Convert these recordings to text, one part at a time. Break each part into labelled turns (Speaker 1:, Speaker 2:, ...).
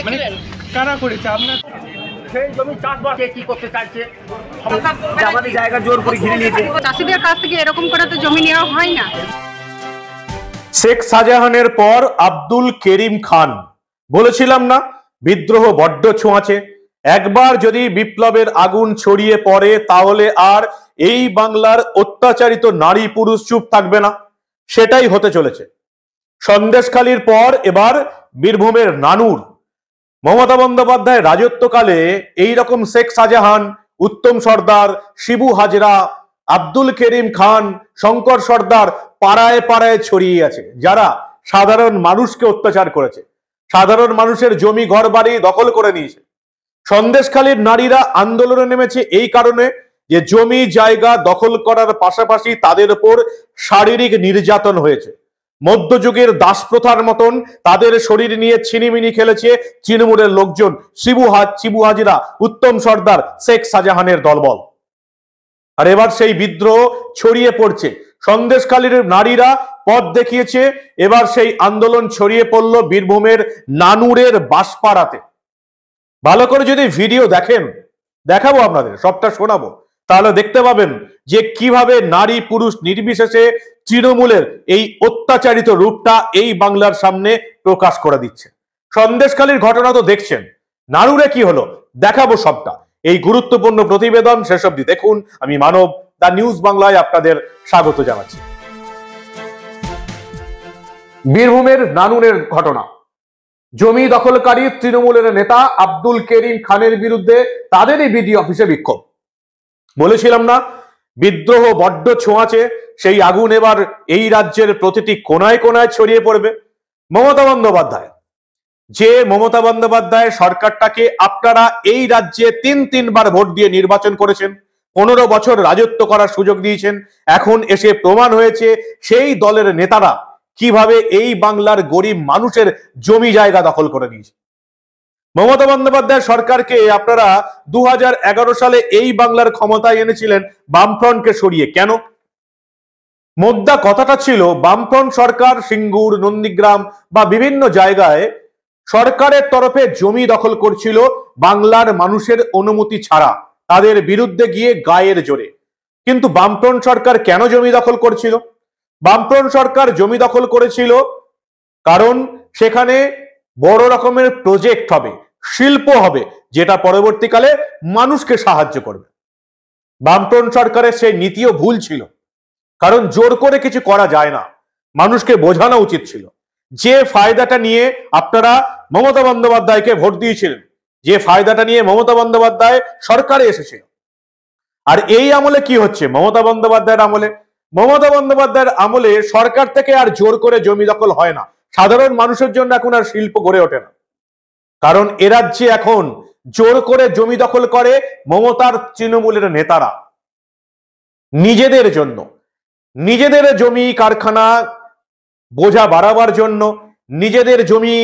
Speaker 1: মানে কারা করেছে আপনার সেই জমি চাষবাস কি করতে চাইছে আমাদের জায়গা জোর করে ঘিরে নিয়েছে।
Speaker 2: চাষিদের কাছ থেকে এরকম করে তো জমি নেওয়া হয় না।
Speaker 3: শেখ শাহজাহানের পর আব্দুল করিম খান বলেছিলাম না বিদ্রোহ বড্ড ছোঁয়াচে। একবার যদি বিপ্লবের আগুন ছড়িয়ে পড়ে তাহলে আর এই বাংলার অত্যাচারিত নারী পুরুষ চুপ থাকবে না। সেটাই হতে চলেছে। সন্দেশখালীর পর এবার বীরভূমের নানুর। মমতা বন্দ্যোপাধ্যায় রাজত্বকালে এই রকম শেখ শাহজাহান, উত্তম সর্দার, শিবু হাজরা, আব্দুল করিম খান, শঙ্কর সর্দার পাড়ায় পাড়ায় ছড়িয়ে আছে, যারা সাধারণ মানুষকে অত্যাচার করেছে, সাধারণ মানুষের জমি ঘর বাড়ি দখল করে নিয়েছে। সন্দেশখালীর নারীরা আন্দোলনে নেমেছে এই কারণে যে জমি জায়গা দখল করার পাশাপাশি তাদের উপর শারীরিক নির্যাতন হয়েছে। মধ্যযুগের দাসপ্রথার মতন তাদের শরীর নিয়ে ছিনিমিনি খেলেছে তৃণমূলের লোকজন, শিবু হাজরা, উত্তম সর্দার, শেখ শাহজাহানের দলবল। আর এবার সেই বিদ্রোহ ছড়িয়ে পড়ছে। সন্দেশখালীর নারীরা পথ দেখিয়েছে, এবার সেই আন্দোলন ছড়িয়ে পড়ল বীরভূমের নানুরের বাঁশপাড়াতে। ভালো করে যদি ভিডিও দেখেন, দেখাবো আপনাদের, সবটা শোনাবো, তাহলে দেখতে পাবেন যে কিভাবে নারী পুরুষ নির্বিশেষে তৃণমূলের এই অত্যাচারিত রূপটা এই বাংলার সামনে প্রকাশ করে দিচ্ছে। সন্দেশখালীর ঘটনা তো দেখছেন, নানুরে কি হলো দেখাবো সবটা। এই গুরুত্বপূর্ণ প্রতিবেদন শেষ অবধি দেখুন। আমি মানব, দা নিউজ বাংলায় আপনাদের স্বাগত জানাচ্ছি। বীরভূমের নানুরের ঘটনা। জমি দখলকারী তৃণমূলের নেতা আব্দুল করিম খানের বিরুদ্ধে তাদেরই বিডি অফিসে বিক্ষোভ। বলেছিলাম না বিদ্রোহ বড্ড ছোঁয়াচে, সেই আগুন এবার এই রাজ্যের প্রতিটি কোনায় কোনায় ছড়িয়ে পড়বে। মমতা বন্দ্যোপাধ্যায় সরকারটাকে আপনারা এই রাজ্যে তিনবার ভোট দিয়ে নির্বাচন করেছেন, 15 বছর রাজত্ব করার সুযোগ দিয়েছেন। এখন এসে প্রমাণ হয়েছে সেই দলের নেতারা কিভাবে এই বাংলার গরিব মানুষের জমি জায়গা দখল করে নিয়েছে। মমতা বন্দ্যোপাধ্যায় সরকারকে আপনারা 2011 সালে এই বাংলার ক্ষমতায় এনেছিলেন বামফ্রন্টকে সরিয়ে। কেন? মোদ্দা কথাটা ছিল বামফ্রন্ট সরকার সিঙ্গুর, নন্দীগ্রাম বা বিভিন্ন জায়গায় সরকারের তরফে জমি দখল করছিল বাংলার মানুষের অনুমতি ছাড়া, তাদের বিরুদ্ধে গিয়ে গায়ের জোরে। কিন্তু বামফ্রন্ট সরকার কেন জমি দখল করছিল? বামফ্রন্ট সরকার জমি দখল করেছিল কারণ সেখানে বড় রকমের প্রজেক্ট হবে, শিল্প হবে, যেটা পরবর্তীকালে মানুষকে সাহায্য করবে। বামফ্রন্ট সরকারের সেই নীতিও ভুল ছিল, কারণ জোর করে কিছু করা যায় না, মানুষকে বোঝানো উচিত ছিল। যে ফায়দাটা নিয়ে আপনারা মমতা বন্দ্যোপাধ্যায়কে ভোট দিয়েছিলেন, যে ফায়দাটা নিয়ে মমতা বন্দ্যোপাধ্যায় সরকারে এসেছিল। আর এই আমলে কি হচ্ছে? মমতা বন্দ্যোপাধ্যায়ের আমলে সরকার থেকে আর জোর করে জমি দখল হয় না, সাধারণ মানুষের জন্য এখন আর শিল্প গড়ে ওঠে না। কারণ এ রাজ্যে এখন জোর করে জমি দখল করে মমতার তৃণমূলের নেতারা নিজেদের জন্য, নিজেদের জমি কারখানা বোঝা বাড়াবার জন্য, নিজেদের জমি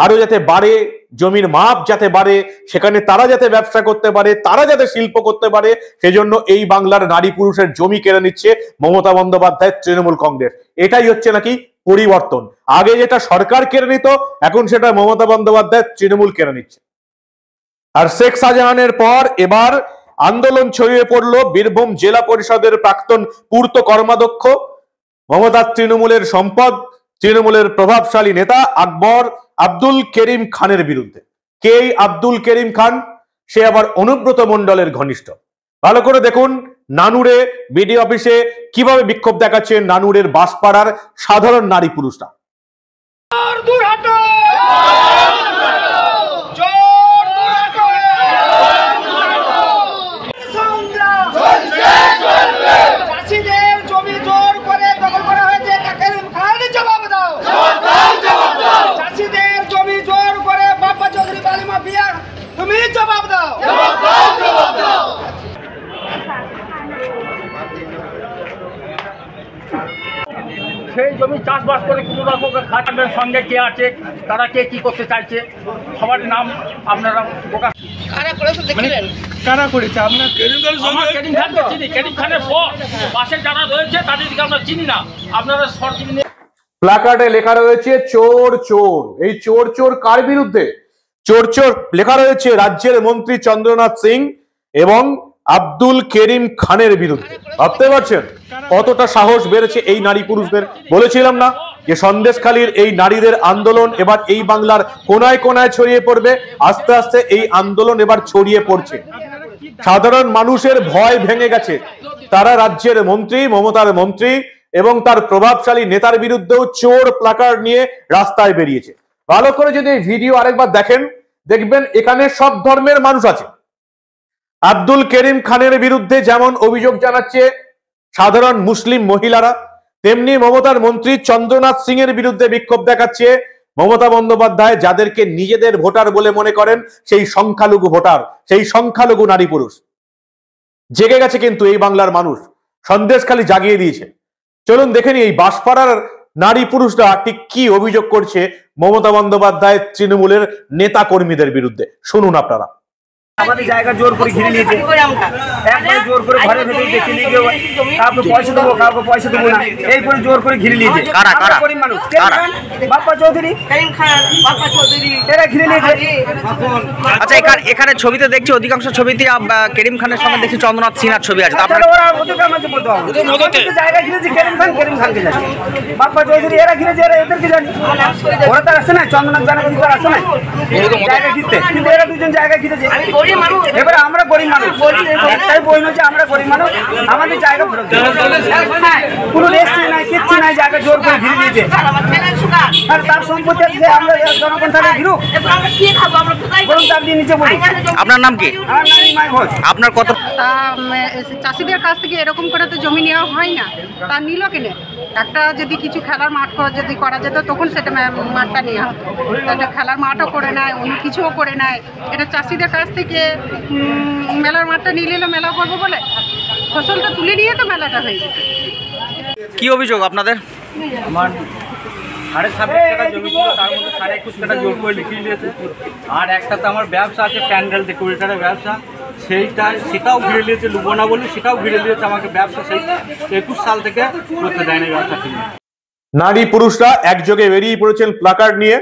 Speaker 3: আরো যাতে বাড়ে, জমির মাপ যাতে বাড়ে, সেখানে তারা যাতে ব্যবসা করতে পারে, তারা যাতে শিল্প করতে পারে, সেজন্য এই বাংলার নারী পুরুষের জমি কেড়ে নিচ্ছে মমতা বন্দ্যোপাধ্যায়ের তৃণমূল কংগ্রেস। এটাই হচ্ছে নাকি পরিবর্তন। আগে যেটা সরকার কেড়ে নিত, এখন সেটা মমতা বন্দ্যোপাধ্যায়ের তৃণমূল কেড়ে নিচ্ছে। আর শেখ শাহজাহানের পর এবার আন্দোলন ছড়িয়ে পড়লো বীরভূম জেলা পরিষদের প্রাক্তন পূর্ত কর্মাধ্যক্ষ, মমতার তৃণমূলের সম্পদ, তৃণমূলের প্রভাবশালী নেতা আব্দুল করিম খানের বিরুদ্ধে। কে আব্দুল করিম খান? সে আবার অনুব্রত মণ্ডলের ঘনিষ্ঠ। ভালো করে দেখুন নানুরে বিডি অফিসে কিভাবে বিক্ষোভ দেখাচ্ছে নানুরের বাঁশপাড়ার সাধারণ নারী পুরুষরা।
Speaker 1: সেই জমি চাষবাস করে কোনো রকম খাতার সঙ্গে কে আছে, তারা কে কি করতে চাইছে, সবার নাম আপনারা প্রকাশ।
Speaker 2: কারা করেছে আপনার?
Speaker 1: করিম খানকে চিনি, করিম খানের পর পাশে যারা রয়েছে তাদেরকে আমরা চিনি না। আপনারা
Speaker 3: প্ল্যাকার্ডে লেখা রয়েছে চোর চোর। এই চোর চোর কার বিরুদ্ধে? চোর চোর লেখা রয়েছে রাজ্যের মন্ত্রী চন্দ্রনাথ সিং এবং আব্দুল করিম খানের বিরুদ্ধে। ভাবতে পারছেন কতটা সাহস বেড়েছে এই নারী পুরুষদের? বলেছিলাম না যে সন্দেশখালীর এই নারীদের আন্দোলন এবার এই বাংলার কোনায় কোনায় ছড়িয়ে পড়বে। আস্তে আস্তে এই আন্দোলন এবার ছড়িয়ে পড়ছে। সাধারণ মানুষের ভয় ভেঙে গেছে। তারা রাজ্যের মন্ত্রী, মমতার মন্ত্রী এবং তার প্রভাবশালী নেতার বিরুদ্ধেও চোর প্লাকার্ড নিয়ে রাস্তায় বেরিয়েছে। ভালো করে যদি এই ভিডিও আরেকবার দেখেন, দেখবেন এখানে সব ধর্মের মানুষ আছে। আব্দুল করিম খানের বিরুদ্ধে যেমন অভিযোগ জানাচ্ছে সাধারণ মুসলিম মহিলারা, তেমনি মমতার মন্ত্রী চন্দ্রনাথ সিং এর বিরুদ্ধে বিক্ষোভ দেখাচ্ছে মমতা বন্দ্যোপাধ্যায়, যাদেরকে নিজেদের ভোটার বলে মনে করেন, সেই সংখ্যালঘু ভোটার, সেই সংখ্যালঘু নারী পুরুষ। জেগে গেছে কিন্তু এই বাংলার মানুষ, সন্দেশখালী জাগিয়ে দিয়েছে। চলুন দেখে নি এই বাঁশপাড়ার নারী পুরুষরা ঠিক কি অভিযোগ করছে মমতা বন্দ্যোপাধ্যায় তৃণমূলের নেতা কর্মীদের বিরুদ্ধে। শুনুন আপনারা।
Speaker 4: আমাদের জায়গা জোর করে ঘিরে নিয়েছে, একবারে জোর করে ঘরের ভেতরে দেখে নিয়ে গিয়ে কাউকে পয়সা দেবো, কাউকে পয়সা দেবো না, এই করে জোর করে ঘিরে নিয়েছে। আমরা গরিব মানুষ, বাপ্পা চৌধুরী, এরা ঘিরে নিয়েছে।
Speaker 5: আচ্ছা, এখানে ছবিতে দেখছি অধিকাংশ ছবিতে করিম খানের সঙ্গে দেখছি চন্দ্রনাথ সিনহার ছবি আছে।
Speaker 4: ওরা ওদের আমাদের বলতে হবে, জায়গা ঘিরেছে করিম খানকে জানি, বাপ্পা চৌধুরী এরা ঘিরেছে, এরা এদেরকে জানি। ওরা তো আসে না, চন্দ্রনাথ ব্যানার্জি তো আসে না জায়গা ঘিরতে, কিন্তু এরা দুজন জায়গা ঘিরেছে। এবারে আমরা গরিব মানুষ, একটাই বই নয় যে আমরা গরিব মানুষ, আমাদের জায়গা ফেরত কোনো রেস্ট্রি নাই, কিচ্ছু নাই, জায়গা জোর করে ঘিরে নিয়েছে। আর তার সম্পত্তি যে আমরা জনগণ তাহলে ঘিরুক, বরং তার দিয়ে নিচে বলি।
Speaker 5: আপনার নাম কি?
Speaker 4: আমার নাম নিমাই ঘোষ।
Speaker 5: আপনার কত?
Speaker 2: চাষিদের কাছ থেকে এরকম করে তো জমি নেওয়া হয় না, তা নিল কিনে। একটা যদি কিছু খেলার মাঠ যদি করা যেত তখন সেটা মাঠটা নেওয়া হতো, একটা খেলার মাঠও করে নেয়, অন্য কিছুও করে নেয়। এটা চাষিদের কাছ থেকে মেলার মাঠটা নিয়ে নিল মেলা করবো বলে, ফসলটা তুলে নিয়ে তো মেলাটা হয়ে যেত।
Speaker 5: কি অভিযোগ আপনাদের?
Speaker 1: আমার 26.5 কাঠা জমি ছিল, তার মধ্যে 21.5 কাঠা জোর করে লিখিয়ে দিয়েছে। আর একটা তো আমার ব্যবসা আছে, প্যান্ডেল ডেকোরেটারের ব্যবসা, সেটাও ঘিরে নিয়েছে, লুবো না বলি সেটাও ঘিরে নিয়েছে আমাকে। ব্যবসা সেই 21 সাল থেকে করতে দেয়নি ব্যবসা ঠিক।
Speaker 3: নারী পুরুষরা একযোগে বেরিয়ে পড়েছেন প্লাকার্ড নিয়ে,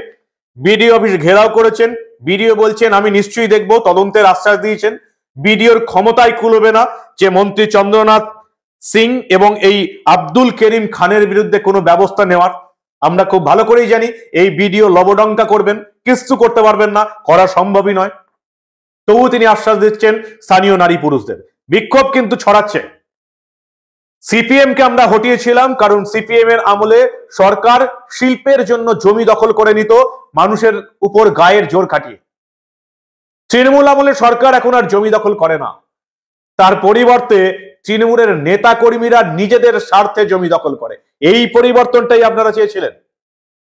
Speaker 3: বিডিও অফিস ঘেরাও করেছেন। বিডিও বলছেন আমি নিশ্চয়ই দেখবো, তদন্তের আশ্বাস দিয়েছেন। বিডিওর ক্ষমতায় কুলবে না যে মন্ত্রী চন্দ্রনাথ সিং এবং এই আব্দুল করিম খানের বিরুদ্ধে কোনো ব্যবস্থা নেওয়ার। আমরা খুব ভালো করেই জানি এই বিডিও লবডঙ্কা করবেন, কিচ্ছু করতে পারবেন না, করা সম্ভবই নয়। তবু তিনি আশ্বাস দিচ্ছেন স্থানীয় নারী পুরুষদের। বিক্ষোভ কিন্তু ছড়াচ্ছে। সিপিএম কে আমরা হটিয়েছিলাম, কারণ সিপিএম এর আমলে সরকার শিল্পের জন্য জমি দখল করে নিত মানুষের উপর গায়ের জোর খাটিয়ে। তৃণমূল আমলে সরকার এখন আর জমি দখল করে না, তার পরিবর্তে তৃণমূলের নেতা কর্মীরা নিজেদের স্বার্থে জমি দখল করে। এই পরিবর্তনটাই আপনারা চেয়েছিলেন,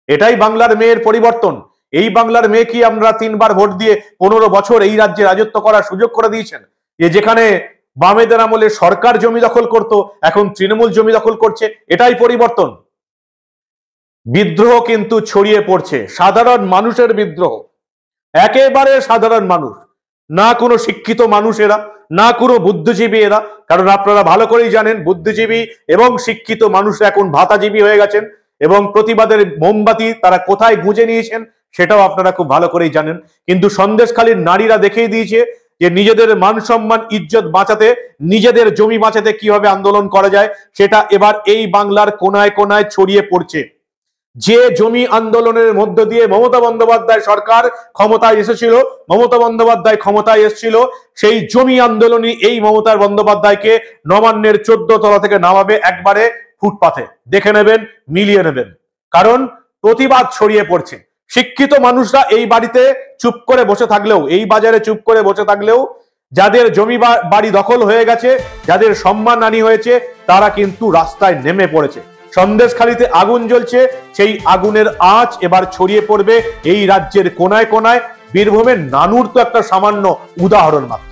Speaker 3: এটাই বাংলার মেয়ের পরিবর্তন। এই বাংলার মেয়ে কি আমরা 3 বার ভোট দিয়ে 15 বছর এই রাজ্যে রাজত্ব করার সুযোগ করে দিয়েছেন? যে যেখানে বামেদের আমলে সরকার জমি দখল করত, এখন তৃণমূল জমি দখল করছে, এটাই পরিবর্তন। বিদ্রোহ কিন্তু ছড়িয়ে পড়ছে, সাধারণ মানুষের বিদ্রোহ, একেবারে সাধারণ মানুষ, না কোনো শিক্ষিত মানুষ এরা, না কোনো বুদ্ধিজীবী এরা। কারণ আপনারা ভালো করেই জানেন বুদ্ধিজীবী এবং শিক্ষিত মানুষরা এখন ভাতাজীবী হয়ে গেছেন, এবং প্রতিবাদের মোমবাতি তারা কোথায় গুঁজে নিয়েছেন সেটাও আপনারা খুব ভালো করেই জানেন। কিন্তু সন্দেশখালীর নারীরা দেখিয়ে দিয়েছে যে নিজেদের মান সম্মান ইজ্জত বাঁচাতে, নিজেদের জমি বাঁচাতে কিভাবে আন্দোলন করা যায়, সেটা এবার এই বাংলার কোনায় কোনায় ছড়িয়ে পড়ছে। যে জমি আন্দোলনের মধ্য দিয়ে মমতা বন্দ্যোপাধ্যায় সরকার ক্ষমতায় এসেছিল, মমতা বন্দ্যোপাধ্যায় ক্ষমতায় এসেছিল, সেই জমি আন্দোলনই এই মমতা বন্দ্যোপাধ্যায়কে নবান্নের 14 তলা থেকে নামাবে একবারে ফুটপাথে। দেখে নেবেন, মিলিয়ে নেবেন, কারণ প্রতিবাদ ছড়িয়ে পড়ছে। শিক্ষিত মানুষরা এই বাড়িতে চুপ করে বসে থাকলেও, এই বাজারে চুপ করে বসে থাকলেও, যাদের জমি বাড়ি দখল হয়ে গেছে, যাদের সম্মানহানি হয়েছে, তারা কিন্তু রাস্তায় নেমে পড়েছে। সন্দেশখালীতে আগুন জ্বলছে, সেই আগুনের আঁচ এবার ছড়িয়ে পড়বে এই রাজ্যের কোনায় কোনায়। বীরভূমের নানুর তো একটা সামান্য উদাহরণ মাত্র।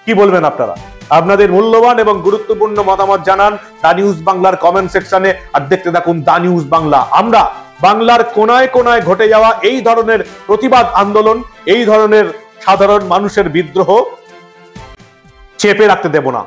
Speaker 3: কি বলবেন আপনারা? আপনাদের মূল্যবান এবং গুরুত্বপূর্ণ মতামত জানান দা নিউজ বাংলার কমেন্ট সেকশনে। আর দেখতে থাকুন দা নিউজ বাংলা। আমরা বাংলার কোনায় কোনায় ঘটে যাওয়া এই ধরনের প্রতিবাদ আন্দোলন, এই ধরনের সাধারণ মানুষের বিদ্রোহ চেপে রাখতে দেব না।